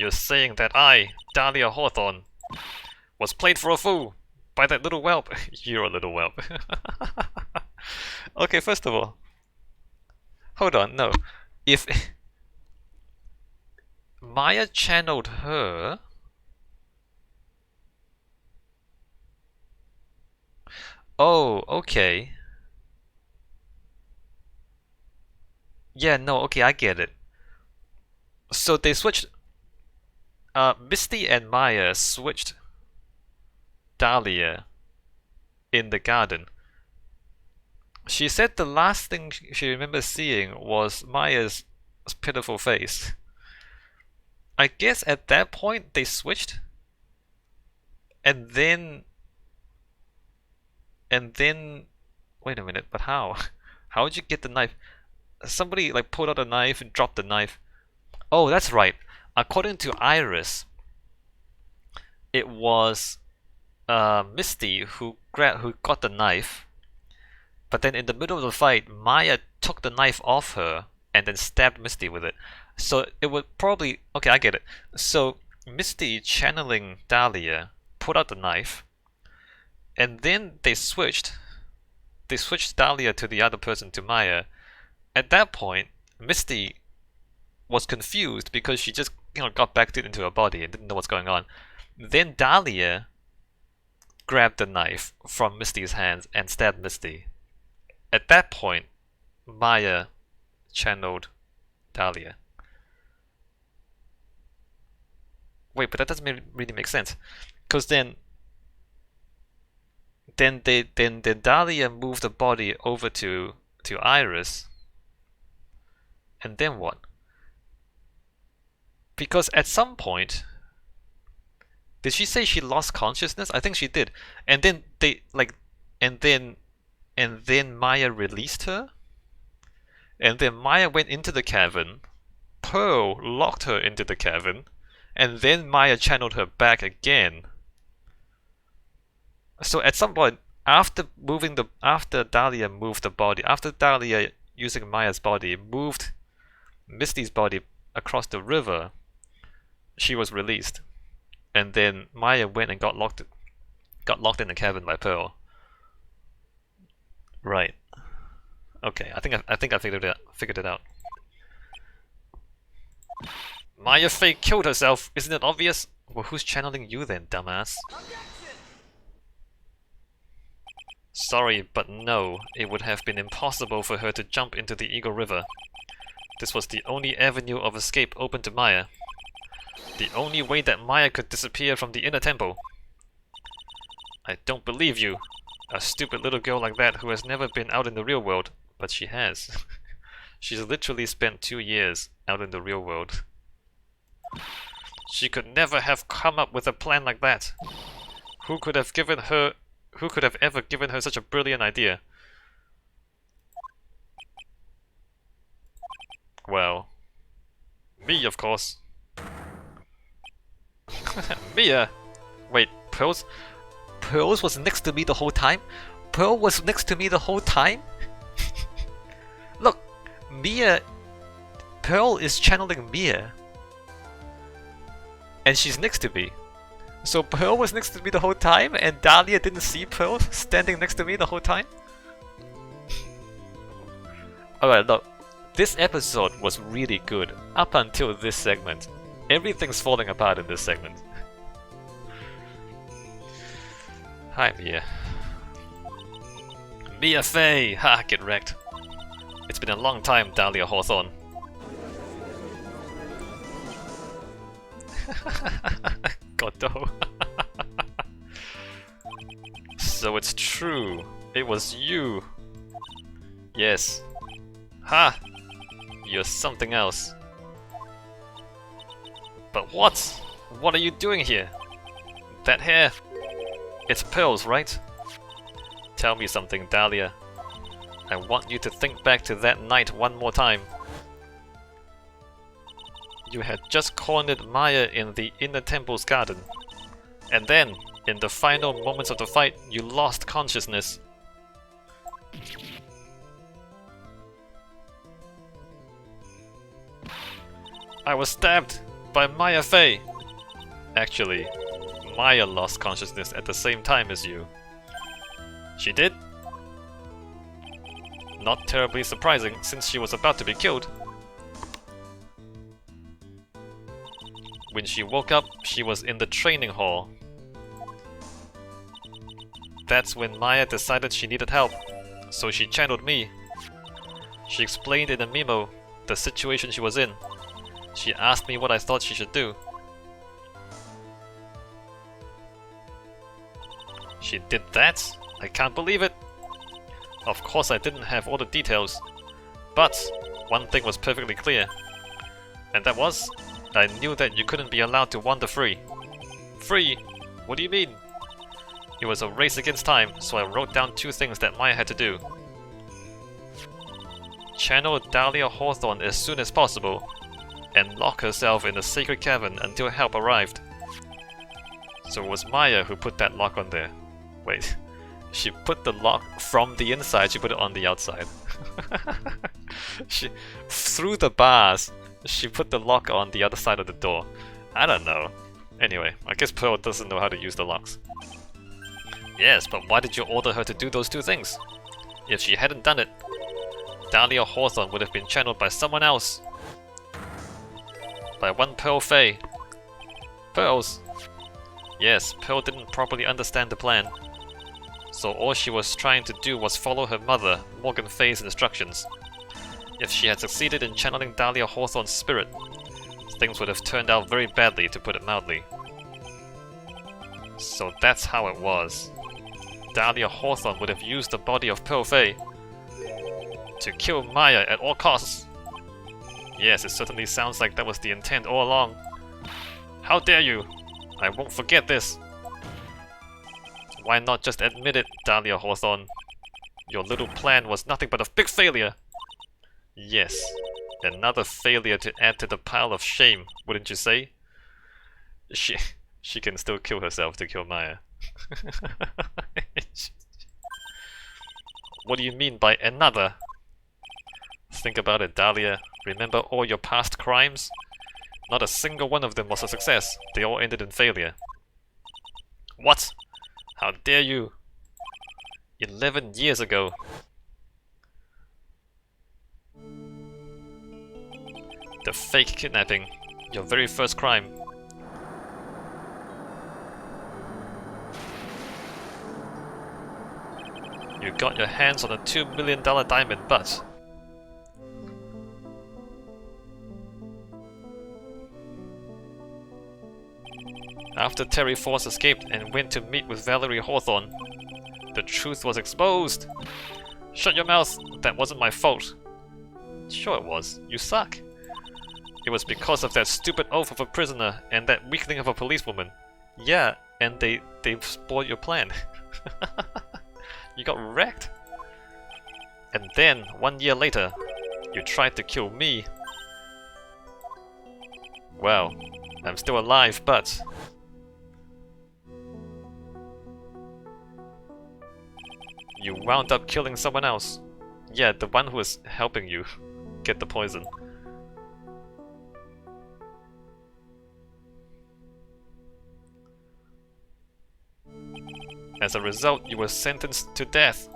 You're saying that I, Dalia Hawthorne, was played for a fool by that little whelp. You're a little whelp. Okay, first of all, hold on, no. If Maya channeled her... Oh, okay. Yeah, no, okay, I get it. So they switched... Misty and Maya switched Dalia in the garden. She said the last thing she remembers seeing was Maya's pitiful face. I guess at that point they switched, and then wait a minute, but how? How did you get the knife? Somebody like pulled out a knife and dropped the knife. Oh, that's right. According to Iris, it was Misty who got the knife, but then in the middle of the fight, Maya took the knife off her and then stabbed Misty with it. So it would probably... Okay, I get it. So Misty channeling Dalia put out the knife, and then they switched. They switched Dalia to the other person, to Maya. At that point, Misty was confused because she just got back into her body and didn't know what's going on. Then Dalia grabbed the knife from Misty's hands and stabbed Misty. At that point, Maya channeled Dalia. Wait, but that doesn't really make sense, because then Dalia moved the body over to Iris, and then what? Because at some point, did she say she lost consciousness? I think she did, and then and then Maya released her, and then Maya went into the cavern. Pearl locked her into the cavern, and then Maya channeled her back again. So at some point, after Dalia moved the body, after Dalia using Maya's body moved Misty's body across the river, she was released, and then Maya went and got locked in the cavern by Pearl. Right. Okay, I think I figured it out. Maya Fey killed herself. Isn't it obvious? Well, who's channeling you then, dumbass? Sorry, but no. It would have been impossible for her to jump into the Eagle River. This was the only avenue of escape open to Maya. The only way that Maya could disappear from the inner temple. I don't believe you. A stupid little girl like that who has never been out in the real world. But she has. She's literally spent 2 years out in the real world. She could never have come up with a plan like that. Who could have ever given her such a brilliant idea? Well, me, of course. Mia! Wait, Pearls was next to me the whole time? Pearl was next to me the whole time? Look, Pearl is channeling Mia. And she's next to me. So Pearl was next to me the whole time, and Dalia didn't see Pearl standing next to me the whole time? Alright, look. This episode was really good up until this segment. Everything's falling apart in this segment. Hi, Mia. Mia Fey! Ha, get wrecked. It's been a long time, Dalia Hawthorne. Godot. So it's true. It was you. Yes. Ha! You're something else. But what? What are you doing here? That hair. It's Pearl's, right? Tell me something, Dalia. I want you to think back to that night one more time. You had just cornered Maya in the inner temple's garden. And then, in the final moments of the fight, you lost consciousness. I was stabbed. by Maya Fey! Actually, Maya lost consciousness at the same time as you. She did? Not terribly surprising, since she was about to be killed. When she woke up, she was in the training hall. That's when Maya decided she needed help, so she channeled me. She explained in a memo the situation she was in. She asked me what I thought she should do. She did that? I can't believe it! Of course I didn't have all the details, but one thing was perfectly clear. And that was, I knew that you couldn't be allowed to wander free. Free? What do you mean? It was a race against time, so I wrote down 2 things that Maya had to do. Channel Dalia Hawthorne as soon as possible, and lock herself in the sacred cavern until help arrived. So it was Maya who put that lock on there. Wait, she put the lock from the inside, she put it on the outside. She, through the bars, she put the lock on the other side of the door. I don't know. Anyway, I guess Pearl doesn't know how to use the locks. Yes, but why did you order her to do those 2 things? If she hadn't done it, Dalia Hawthorne would have been channeled by someone else. By one Pearl Fey. Pearls? Yes, Pearl didn't properly understand the plan. So all she was trying to do was follow her mother, Morgan Fey's instructions. If she had succeeded in channeling Dalia Hawthorne's spirit, things would have turned out very badly, to put it mildly. So that's how it was. Dalia Hawthorne would have used the body of Pearl Fey to kill Maya at all costs. Yes, it certainly sounds like that was the intent all along. How dare you! I won't forget this! Why not just admit it, Dalia Hawthorne? Your little plan was nothing but a big failure! Yes, another failure to add to the pile of shame, wouldn't you say? She can still kill herself to kill Maya. What do you mean by another? Think about it, Dalia. Remember all your past crimes? Not a single one of them was a success. They all ended in failure. What? How dare you? 11 years ago. The fake kidnapping. Your very first crime. You got your hands on a $2 million diamond, but after Terry Force escaped and went to meet with Valerie Hawthorne, the truth was exposed. Shut your mouth, that wasn't my fault. Sure it was, you suck. It was because of that stupid oath of a prisoner and that weakling of a policewoman. Yeah, and they spoiled your plan. You got wrecked. And then, 1 year later, you tried to kill me. Well, I'm still alive, but you wound up killing someone else. Yeah, the one who was helping you get the poison. As a result, you were sentenced to death.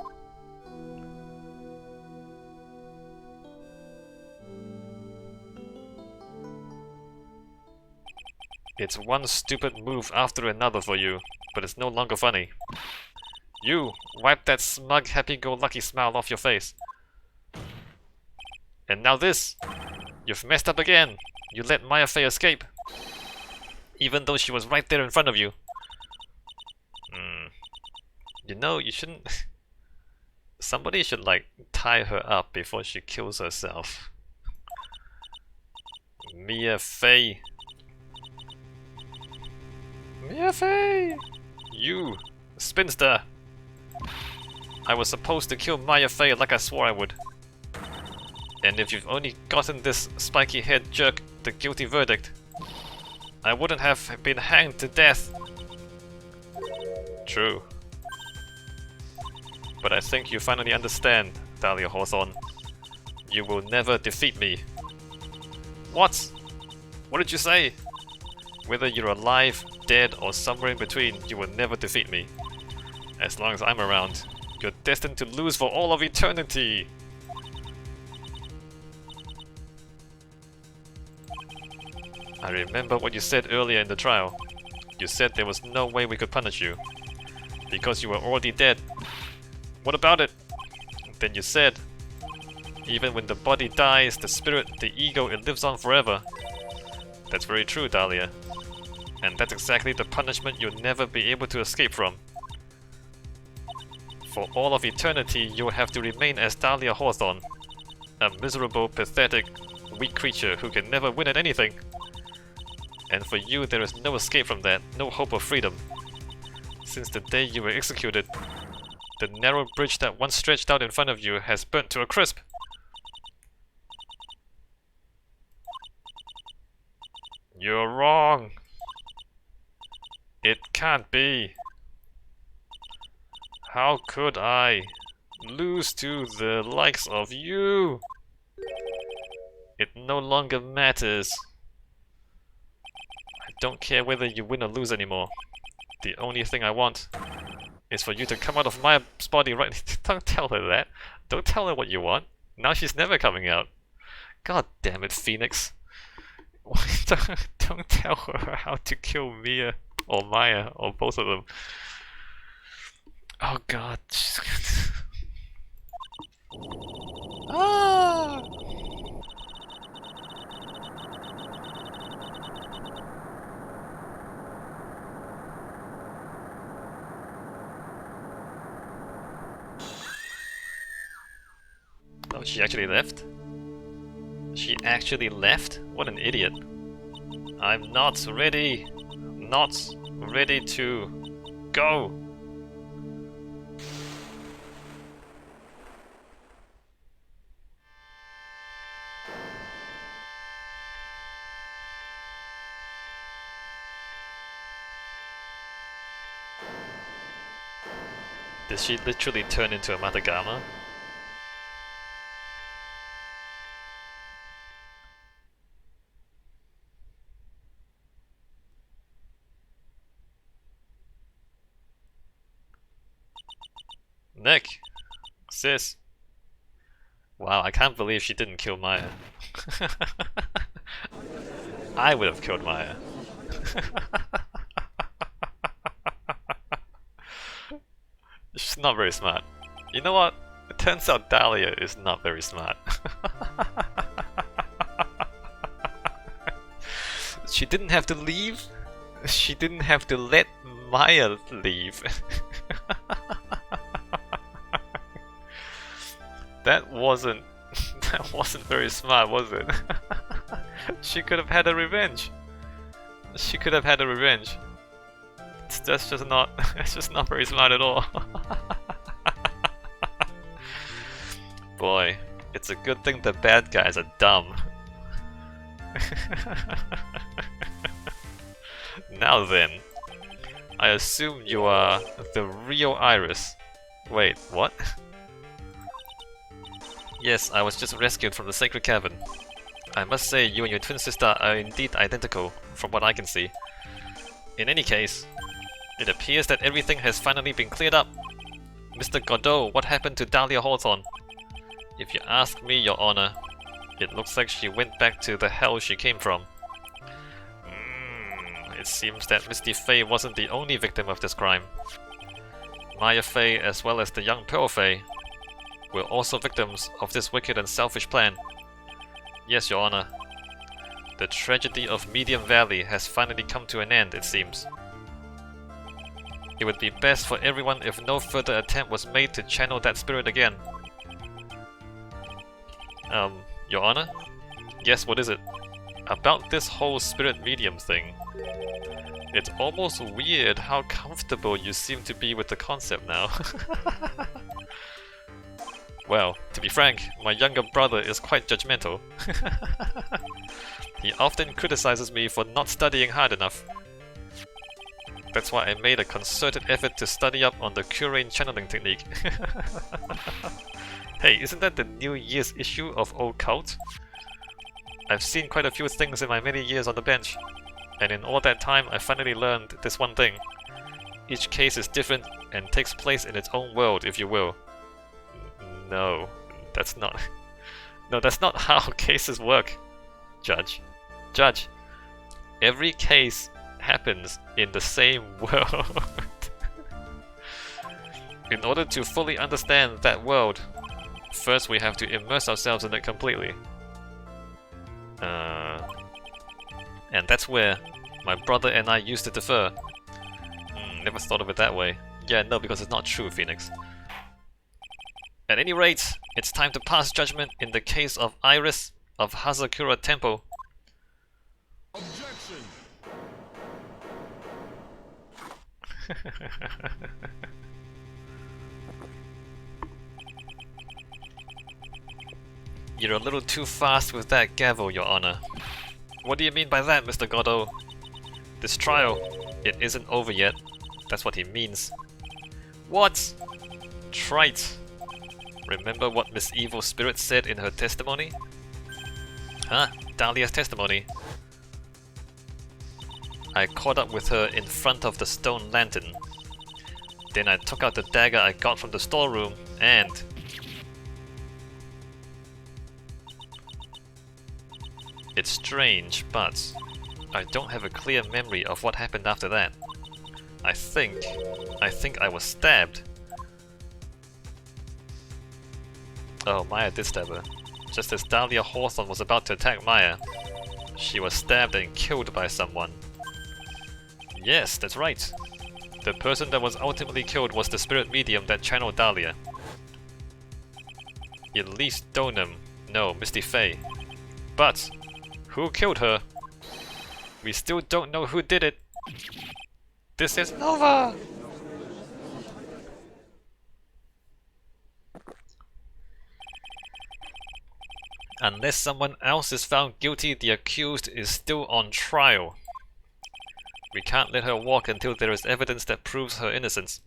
It's one stupid move after another for you, but it's no longer funny. You, wipe that smug, happy-go-lucky smile off your face. And now this! You've messed up again! You let Maya Fey escape! Even though she was right there in front of you. You know, you shouldn't... Somebody should, like, tie her up before she kills herself. Mia Fey. Mia Fey! You, spinster! I was supposed to kill Maya Fey like I swore I would. And if you've only gotten this spiky-haired jerk the guilty verdict, I wouldn't have been hanged to death. True. But I think you finally understand, Dalia Hawthorne. You will never defeat me. What? What did you say? Whether you're alive, dead, or somewhere in between, you will never defeat me. As long as I'm around, you're destined to lose for all of eternity! I remember what you said earlier in the trial. You said there was no way we could punish you, because you were already dead. What about it? Then you said, even when the body dies, the spirit, the ego, it lives on forever. That's very true, Dalia. And that's exactly the punishment you'll never be able to escape from. For all of eternity, you'll have to remain as Dalia Hawthorne, a miserable, pathetic, weak creature who can never win at anything. And for you, there is no escape from that, no hope of freedom. Since the day you were executed, the narrow bridge that once stretched out in front of you has burnt to a crisp. You're wrong. It can't be. How could I lose to the likes of you? It no longer matters. I don't care whether you win or lose anymore. The only thing I want is for you to come out of my body right. Don't tell her that. Don't tell her what you want. Now she's never coming out. God damn it, Phoenix. Don't tell her how to kill Mia or Maya or both of them. Oh god. Ah! Oh, she actually left? She actually left? What an idiot. I'm not ready. Not ready to go. Did she literally turn into a Matagama? Nick! Sis! Wow, I can't believe she didn't kill Maya. I would have killed Maya. She's not very smart. You know what? It turns out Dalia is not very smart. She didn't have to leave. She didn't have to let Maya leave. That wasn't very smart, was it? She could have had a revenge. She could have had a revenge. That's just not. It's just not very smart at all. Boy, it's a good thing the bad guys are dumb. Now then, I assume you are the real Iris. Wait, what? Yes, I was just rescued from the sacred cavern. I must say, you and your twin sister are indeed identical, from what I can see. In any case, it appears that everything has finally been cleared up. Mr. Godot, what happened to Dalia Hawthorne? If you ask me, Your Honor, it looks like she went back to the hell she came from. It seems that Misty Faye wasn't the only victim of this crime. Maya Faye, as well as the young Pearl Faye, were also victims of this wicked and selfish plan. Yes, Your Honor. The tragedy of Medium Valley has finally come to an end, it seems. It would be best for everyone if no further attempt was made to channel that spirit again. Your Honor? Yes, what is it? About this whole spirit medium thing. It's almost weird how comfortable you seem to be with the concept now. Well, to be frank, my younger brother is quite judgmental. He often criticizes me for not studying hard enough. That's why I made a concerted effort to study up on the Curane channeling technique. Hey, isn't that the New Year's issue of Old Cult? I've seen quite a few things in my many years on the bench. And in all that time, I finally learned this one thing. Each case is different and takes place in its own world, if you will. No, that's not... No, that's not how cases work, Judge. Judge, every case happens in the same world. In order to fully understand that world, first we have to immerse ourselves in it completely. And that's where my brother and I used to differ. Never thought of it that way. Yeah, no, because it's not true, Phoenix. At any rate, it's time to pass judgment in the case of Iris of Hazakura Temple. Objection. You're a little too fast with that gavel, Your Honor. What do you mean by that, Mr. Godot? This trial, it isn't over yet. That's what he means. What? Trite. Remember what Miss Evil Spirit said in her testimony? Huh? Dalia's testimony. I caught up with her in front of the stone lantern. Then I took out the dagger I got from the storeroom and... It's strange, but I don't have a clear memory of what happened after that. I think I was stabbed. Oh, Maya did stab her. Just as Dalia Hawthorne was about to attack Maya, she was stabbed and killed by someone. Yes, that's right. The person that was ultimately killed was the spirit medium that channeled Dalia. Elise Donham, no, Misty Faye. But who killed her? We still don't know who did it. This is over! Unless someone else is found guilty, the accused is still on trial. We can't let her walk until there is evidence that proves her innocence.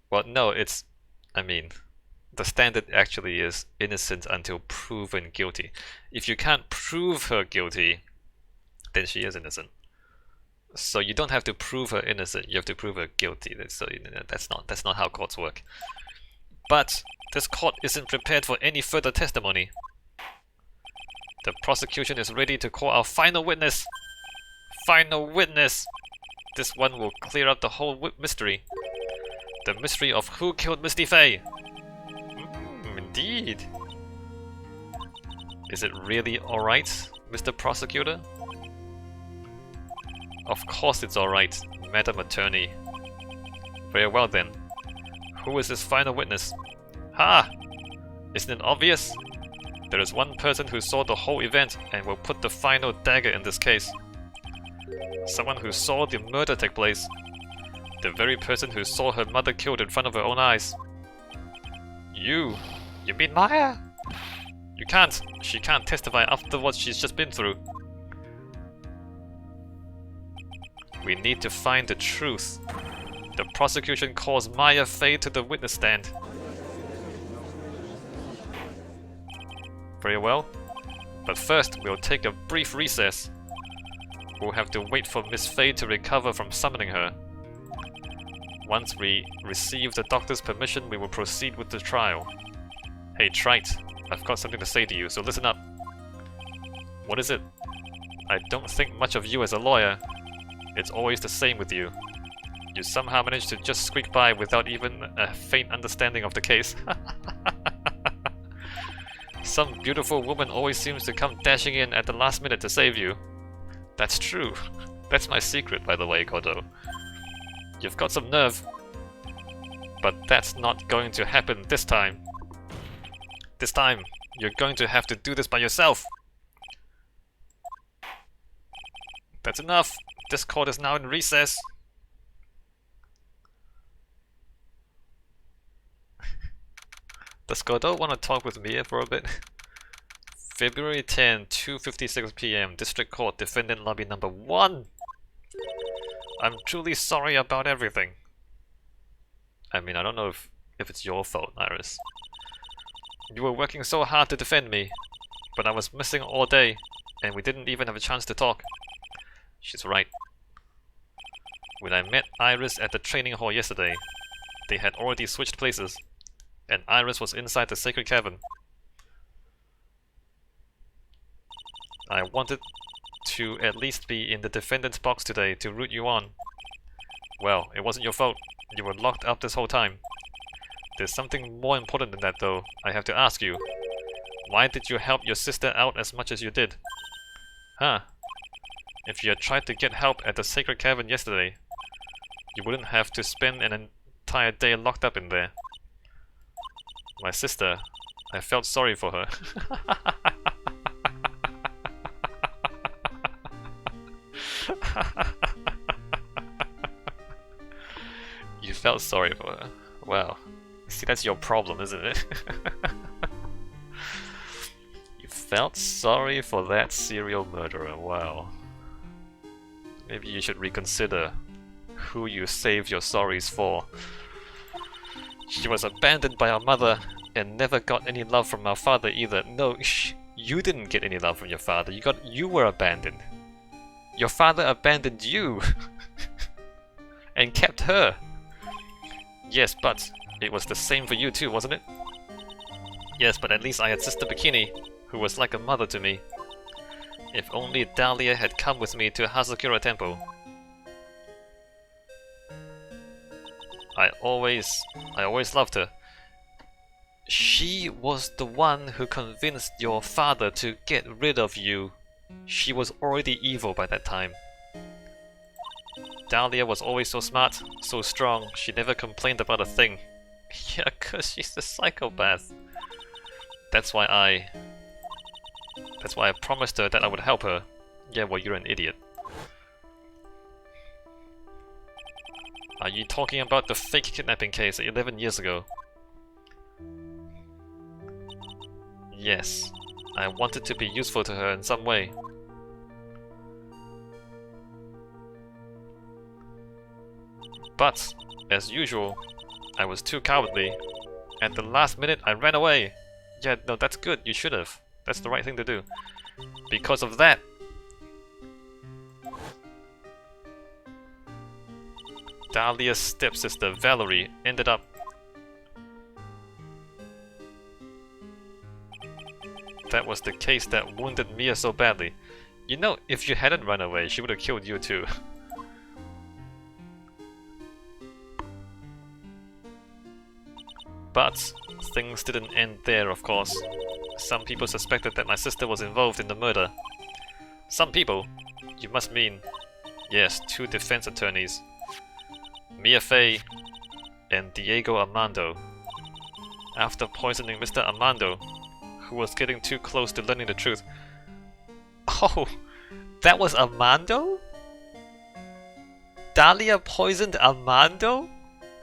Well, no, I mean, the standard actually is innocent until proven guilty. If you can't prove her guilty, then she is innocent. So you don't have to prove her innocent, you have to prove her guilty. So that's not how courts work. But this court isn't prepared for any further testimony. The prosecution is ready to call our final witness. Final witness! This one will clear up the whole mystery. The mystery of who killed Misty Faye. Indeed. Is it really alright, Mr. Prosecutor? Of course it's alright, Madam Attorney. Very well then. Who is this final witness? Ha! Isn't it obvious? There is one person who saw the whole event and will put the final dagger in this case. Someone who saw the murder take place. The very person who saw her mother killed in front of her own eyes. You mean Maya? You can't. She can't testify after what she's just been through. We need to find the truth. The prosecution calls Maya Faye to the witness stand. Very well. But first, we'll take a brief recess. We'll have to wait for Miss Faye to recover from summoning her. Once we receive the doctor's permission, we will proceed with the trial. Hey, Trite, I've got something to say to you, so listen up. What is it? I don't think much of you as a lawyer. It's always the same with you. You somehow manage to just squeak by without even a faint understanding of the case. Some beautiful woman always seems to come dashing in at the last minute to save you. That's true. That's my secret, by the way, Godot. You've got some nerve. But that's not going to happen this time. This time, you're going to have to do this by yourself. That's enough. This court is now in recess. Does Godot want to talk with Mia for a bit? February 10, 2:56 PM, District Court, Defendant Lobby number 1. I'm truly sorry about everything. I mean, I don't know if it's your fault, Iris. You were working so hard to defend me, but I was missing all day, and we didn't even have a chance to talk. She's right. When I met Iris at the training hall yesterday, they had already switched places, and Iris was inside the sacred cavern. I wanted to at least be in the defendant's box today to root you on. Well, it wasn't your fault. You were locked up this whole time. There's something more important than that though, I have to ask you. Why did you help your sister out as much as you did? Huh? If you had tried to get help at the sacred cavern yesterday, you wouldn't have to spend an entire day locked up in there. My sister, I felt sorry for her. You felt sorry for her. Well, see, that's your problem, isn't it? You felt sorry for that serial murderer. Wow. Maybe you should reconsider who you saved your sorries for. She was abandoned by our mother and never got any love from our father either. No, you didn't get any love from your father. You were abandoned. Your father abandoned you and kept her. Yes, but it was the same for you too, wasn't it? Yes, but at least I had Sister Bikini, who was like a mother to me. If only Dalia had come with me to Hazakura Temple. I always loved her. She was the one who convinced your father to get rid of you. She was already evil by that time. Dalia was always so smart, so strong, she never complained about a thing. Yeah, 'cause she's a psychopath. That's why I promised her that I would help her. Yeah, well, you're an idiot. Are you talking about the fake kidnapping case 11 years ago? Yes. I wanted to be useful to her in some way. But, as usual, I was too cowardly. At the last minute, I ran away. Yeah, no, that's good. You should have. That's the right thing to do. Because of that, Dalia's stepsister, Valerie, ended up... That was the case that wounded Mia so badly. You know, if you hadn't run away, she would have killed you too. But things didn't end there, of course. Some people suspected that my sister was involved in the murder. Some people? You must mean... Yes, 2 defense attorneys. Mia Fey and Diego Armando. After poisoning Mr. Armando, who was getting too close to learning the truth... Oh! That was Armando? Dalia poisoned Armando?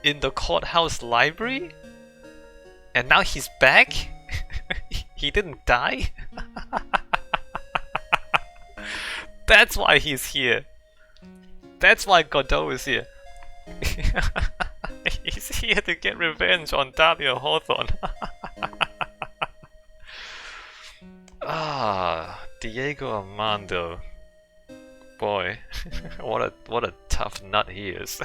In the courthouse library? And now he's back? He didn't die? That's why he's here. That's why Godot is here. He's here to get revenge on Dalia Hawthorne. Ah, Diego Armando. Boy, what a tough nut he is.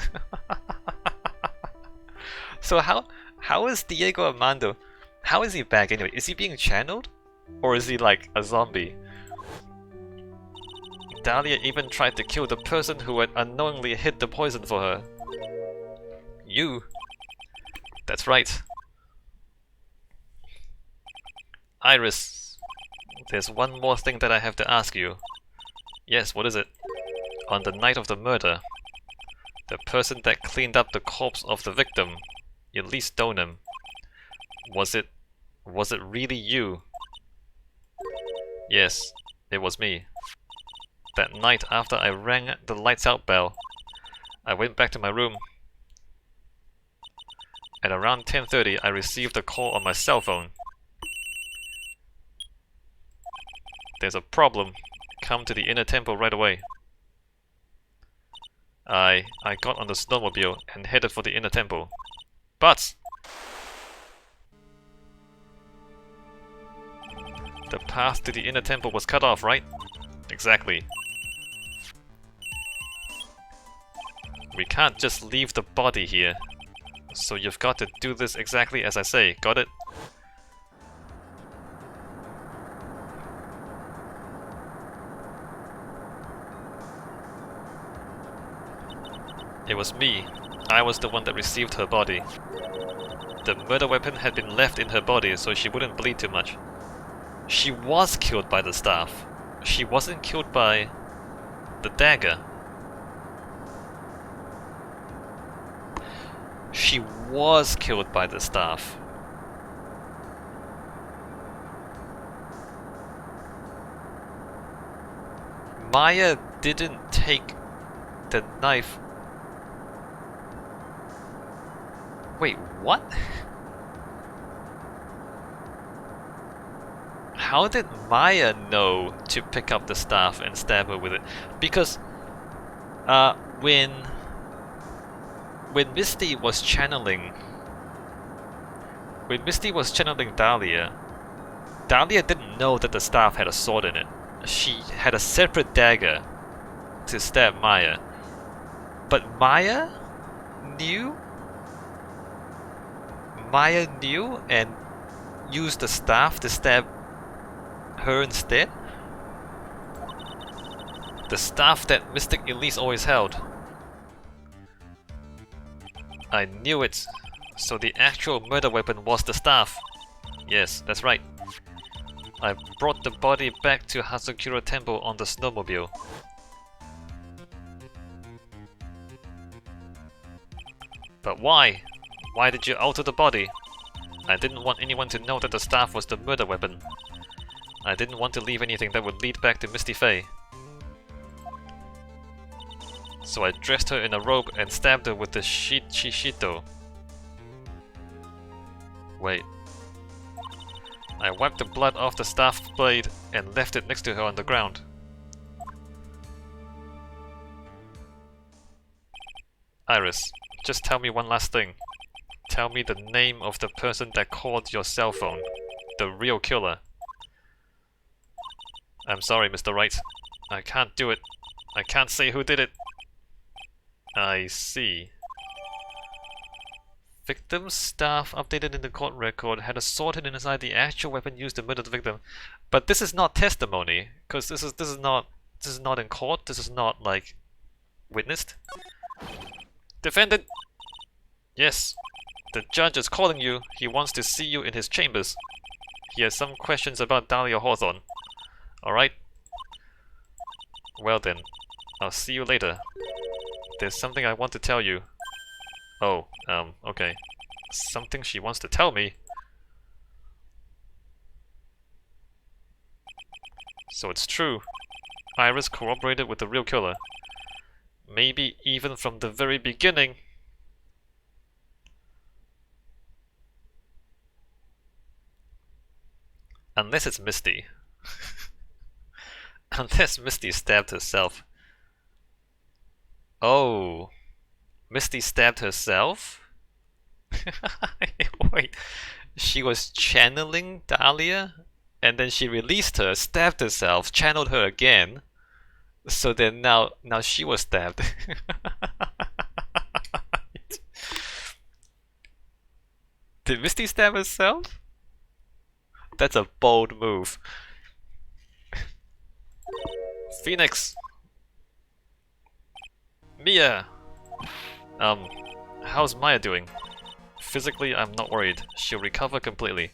So how is Diego Armando? How is he back anyway? Is he being channeled? Or is he like a zombie? Dalia even tried to kill the person who had unknowingly hid the poison for her. You. That's right. Iris, there's one more thing that I have to ask you. Yes, what is it? On the night of the murder, the person that cleaned up the corpse of the victim, Elise Stoneham, was it really you? Yes, it was me. That night after I rang the lights out bell, I went back to my room. At around 10:30, I received a call on my cell phone. There's a problem. Come to the inner temple right away. I got on the snowmobile and headed for the inner temple. But the path to the inner temple was cut off, right? Exactly. We can't just leave the body here. So you've got to do this exactly as I say. Got it? It was me. I was the one that received her body. The murder weapon had been left in her body so she wouldn't bleed too much. She was killed by the staff. She wasn't killed by the dagger. She was killed by the staff. Maya didn't take the knife. Wait, what? How did Maya know to pick up the staff and stab her with it? Because when Misty was channeling Dalia, Dalia didn't know that the staff had a sword in it. She had a separate dagger to stab Maya. But Maya knew? Maya knew and used the staff to stab her instead? The staff that Mystic Elise always held. I knew it. So the actual murder weapon was the staff. Yes, that's right. I brought the body back to Hazakura Temple on the snowmobile. But why? Why did you alter the body? I didn't want anyone to know that the staff was the murder weapon. I didn't want to leave anything that would lead back to Misty Faye. So I dressed her in a robe and stabbed her with the Shishito. Wait. I wiped the blood off the staff blade and left it next to her on the ground. Iris, just tell me one last thing. Tell me the name of the person that called your cell phone. The real killer. I'm sorry, Mr. Wright. I can't do it. I can't say who did it. I see. Victim's staff updated in the court record had a sword hidden inside the actual weapon used to murder the victim. But this is not testimony, because this is not in court. This is not like witnessed. Defendant. Yes. The judge is calling you. He wants to see you in his chambers. He has some questions about Dalia Hawthorne. Alright? Well then, I'll see you later. There's something I want to tell you. Oh, okay. Something she wants to tell me? So it's true. Iris corroborated with the real killer. Maybe even from the very beginning. Unless it's Misty. Unless Misty stabbed herself. Oh. Misty stabbed herself? Wait. She was channeling Dalia? And then she released her, stabbed herself, channeled her again. So then now she was stabbed. Did Misty stab herself? That's a bold move. Phoenix! Mia! How's Maya doing? Physically, I'm not worried. She'll recover completely.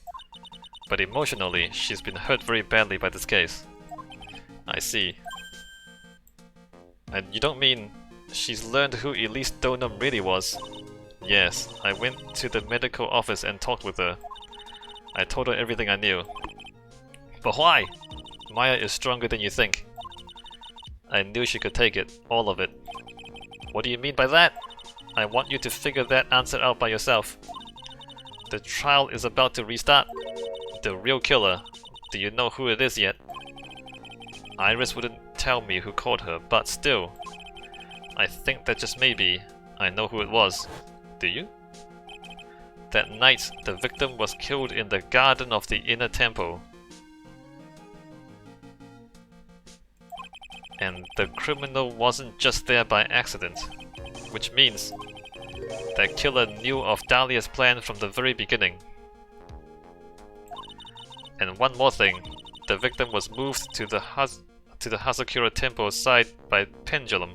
But emotionally, she's been hurt very badly by this case. I see. And you don't mean she's learned who Elise Donham really was? Yes, I went to the medical office and talked with her. I told her everything I knew. But why? Maya is stronger than you think. I knew she could take it, all of it. What do you mean by that? I want you to figure that answer out by yourself. The trial is about to restart. The real killer. Do you know who it is yet? Iris wouldn't tell me who called her, but still. I think that just maybe I know who it was. Do you? That night, the victim was killed in the garden of the inner temple. And the criminal wasn't just there by accident. which means that killer knew of Dalia's plan from the very beginning. And one more thing, the victim was moved to the Hazakura temple site by pendulum.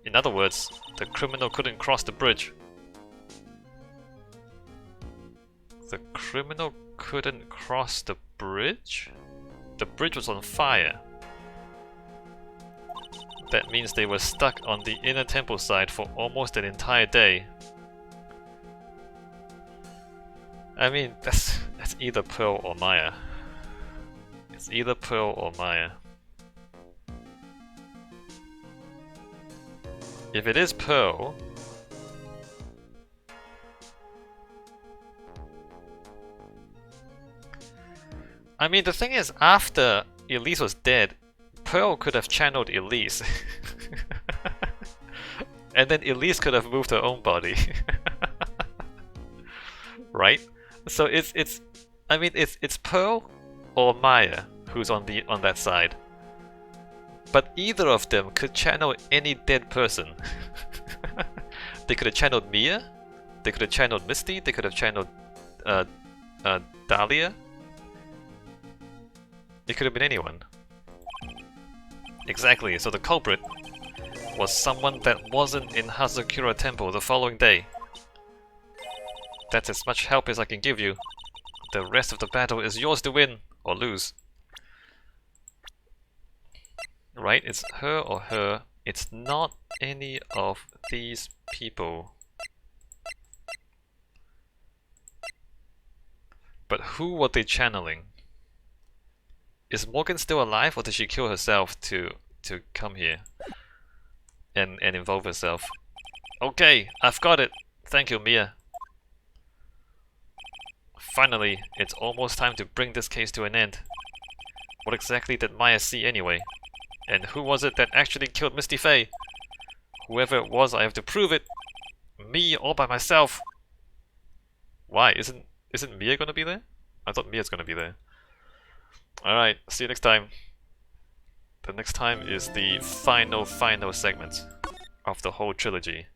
In other words, the criminal couldn't cross the bridge. The criminal couldn't cross the bridge? The bridge was on fire. That means they were stuck on the inner temple side for almost an entire day. I mean, that's either Pearl or Maya. It's either Pearl or Maya. If it is Pearl, I mean, the thing is, after Elise was dead, Pearl could have channeled Elise. And then Elise could have moved her own body. Right? So it's Pearl or Maya who's on that side. But either of them could channel any dead person. They could have channeled Mia, they could have channeled Misty, they could have channeled Dalia. It could have been anyone. Exactly, so the culprit was someone that wasn't in Hazakura Temple the following day. That's as much help as I can give you. The rest of the battle is yours to win or lose. Right? It's her or her. It's not any of these people. But who were they channeling? Is Morgan still alive, or did she kill herself to come here and involve herself? Okay, I've got it. Thank you, Mia. Finally, it's almost time to bring this case to an end. What exactly did Maya see anyway? And who was it that actually killed Misty Faye? Whoever it was, I have to prove it. Me all by myself. Why? Isn't Mia gonna be there? I thought Mia's gonna be there. Alright, see you next time. The next time is the final segment of the whole trilogy.